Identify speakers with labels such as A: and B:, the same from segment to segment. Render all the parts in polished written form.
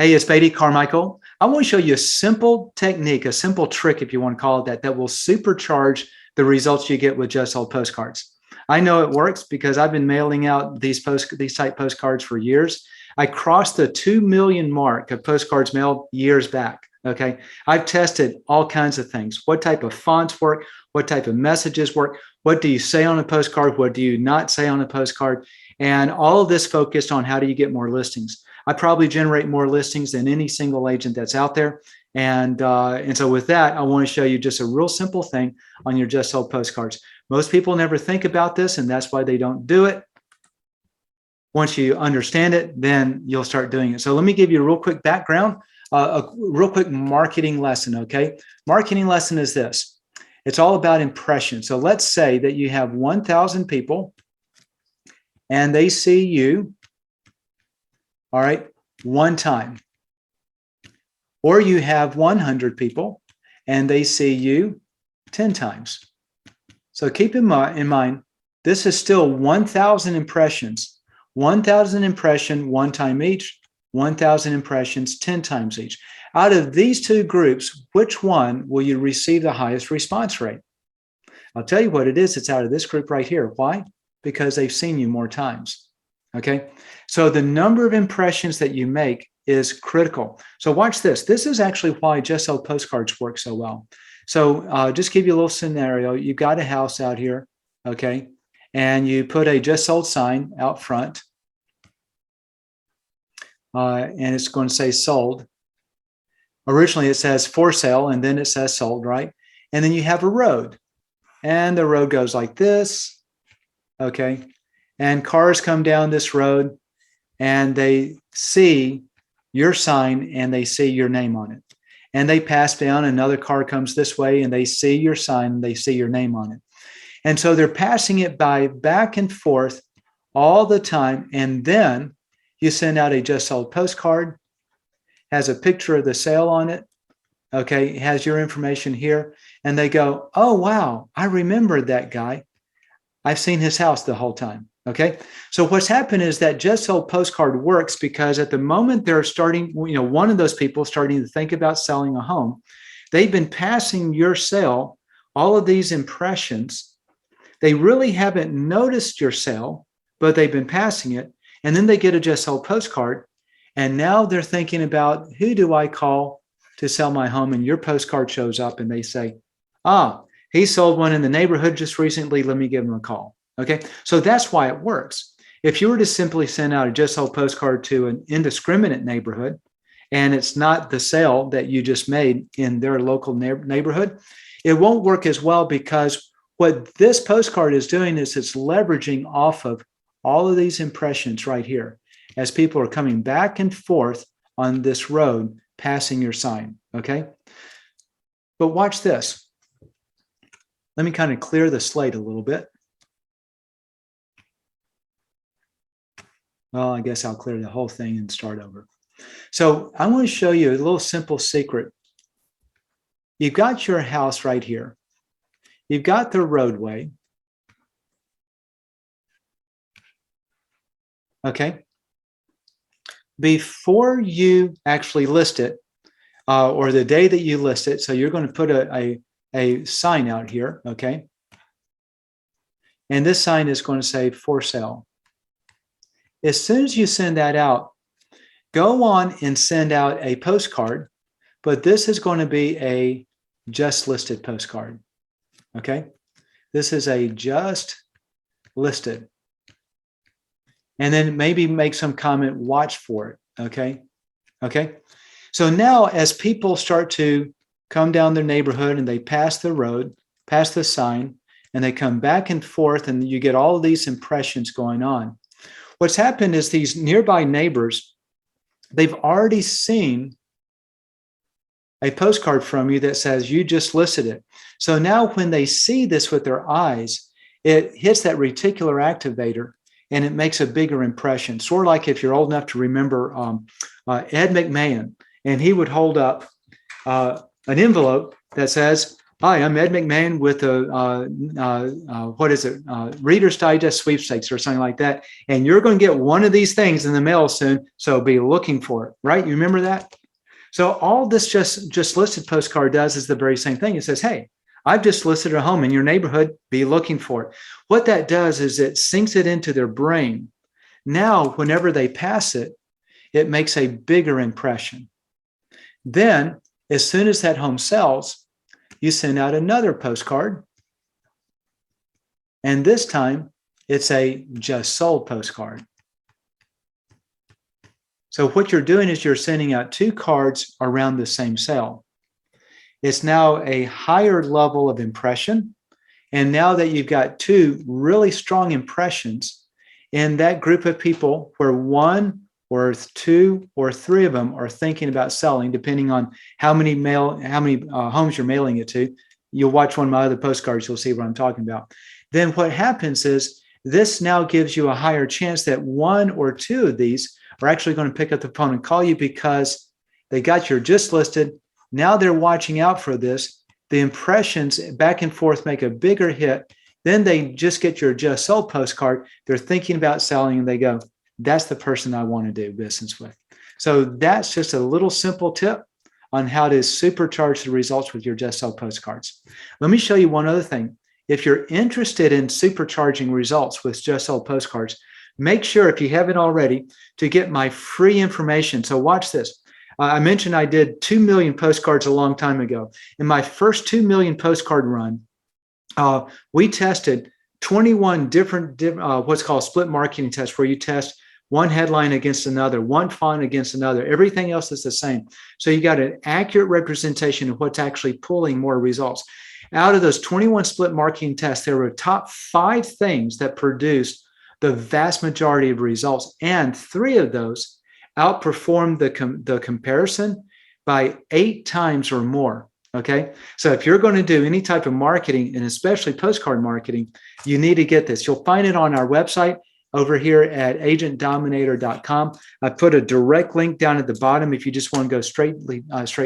A: Hey, it's Beatty Carmichael. I want to show you a simple technique, a simple trick, if you want to call it that, that will supercharge the results you get with Just Sold Postcards. I know it works because I've been mailing out these type postcards for years. I crossed the 2 million mark of postcards mailed years back. Okay, I've tested all kinds of things. What type of fonts work? What type of messages work? What do you say on a postcard? What do you not say on a postcard? And all of this focused on how do you get more listings. I probably generate more listings than any single agent that's out there. And so with that, I want to show you just a real simple thing on your Just Sold postcards. Most people never think about this, and that's why they don't do it. Once you understand it, then you'll start doing it. So let me give you a real quick background, a real quick marketing lesson, okay? Marketing lesson is this. It's all about impression. So let's say that you have 1,000 people and they see you, all right, one time. Or you have 100 people and they see you 10 times. So keep in mind, this is still 1,000 impressions. 1,000 impression one time each, 1,000 impressions 10 times each. Out of these two groups, which one will you receive the highest response rate? I'll tell you what it is. It's out of this group right here. Why? Because they've seen you more times. Okay, so the number of impressions that you make is critical. So watch this. This is actually why Just Sold Postcards work so well. So just give you a little scenario. You've got a house out here, okay, and you put a Just Sold sign out front, and it's going to say sold. Originally, it says for sale, and then it says sold, right? And then you have a road, and the road goes like this, okay? And cars come down this road and they see your sign and they see your name on it. And they pass down, another car comes this way and they see your sign and they see your name on it. And so they're passing it by back and forth all the time. And then you send out a Just Sold postcard, has a picture of the sale on it. Okay, it has your information here. And they go, oh, wow, I remembered that guy. I've seen his house the whole time. Okay, so what's happened is that Just Sold postcard works because at the moment they're starting, one of those people starting to think about selling a home, they've been passing your sale, all of these impressions. They really haven't noticed your sale, but they've been passing it. And then they get a Just Sold postcard. And now they're thinking about, who do I call to sell my home? And your postcard shows up and they say, he sold one in the neighborhood just recently. Let me give him a call. Okay, so that's why it works. If you were to simply send out a Just Sold postcard to an indiscriminate neighborhood, and it's not the sale that you just made in their local neighborhood, it won't work as well, because what this postcard is doing is it's leveraging off of all of these impressions right here as people are coming back and forth on this road passing your sign, okay? But watch this. Let me kind of clear the slate a little bit. Well, I guess I'll clear the whole thing and start over. So I want to show you a little simple secret. You've got your house right here. You've got the roadway. Okay. Before you actually list it, or the day that you list it, so you're going to put a sign out here, okay? And this sign is going to say for sale. As soon as you send that out, go on and send out a postcard, but this is going to be a just listed postcard, okay? This is a just listed. And then maybe make some comment, watch for it, okay? Okay, so now as people start to come down their neighborhood and they pass the road, pass the sign, and they come back and forth, and you get all of these impressions going on. What's happened is these nearby neighbors, they've already seen a postcard from you that says you just listed it. So now when they see this with their eyes, it hits that reticular activator and it makes a bigger impression. Sort of like if you're old enough to remember Ed McMahon, and he would hold up an envelope that says, Hi, I'm Ed McMahon with a, what is it? Reader's Digest sweepstakes or something like that. And you're going to get one of these things in the mail soon. So be looking for it, right? You remember that? So all this just listed postcard does is the very same thing. It says, hey, I've just listed a home in your neighborhood. Be looking for it. What that does is it sinks it into their brain. Now, whenever they pass it, it makes a bigger impression. Then, as soon as that home sells, you send out another postcard. And this time, it's a just sold postcard. So what you're doing is you're sending out two cards around the same sale. It's now a higher level of impression. And now that you've got two really strong impressions in that group of people where one or two or three of them are thinking about selling, depending on how many homes you're mailing it to. You'll watch one of my other postcards, you'll see what I'm talking about. Then what happens is this now gives you a higher chance that one or two of these are actually going to pick up the phone and call you because they got your just listed. Now they're watching out for this. The impressions back and forth make a bigger hit. Then they just get your just sold postcard. They're thinking about selling and they go, that's the person I want to do business with. So that's just a little simple tip on how to supercharge the results with your just sold postcards. Let me show you one other thing. If you're interested in supercharging results with just sold postcards, make sure, if you haven't already, to get my free information. So watch this. I mentioned I did 2 million postcards a long time ago. In my first 2 million postcard run, we tested 21 different what's called split marketing tests, where you test one headline against another, one font against another. Everything else is the same. So you got an accurate representation of what's actually pulling more results. Out of those 21 split marketing tests, there were top 5 things that produced the vast majority of results. And 3 of those outperformed the comparison by 8 times or more. Okay. So if you're going to do any type of marketing, and especially postcard marketing, you need to get this. You'll find it on our website over here at agentdominator.com. I put a direct link down at the bottom if you just want to go straight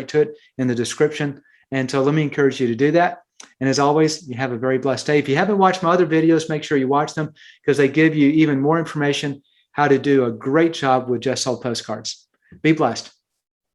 A: to it in the description. And so let me encourage you to do that. And as always, you have a very blessed day. If you haven't watched my other videos, make sure you watch them because they give you even more information how to do a great job with just sold postcards. Be blessed.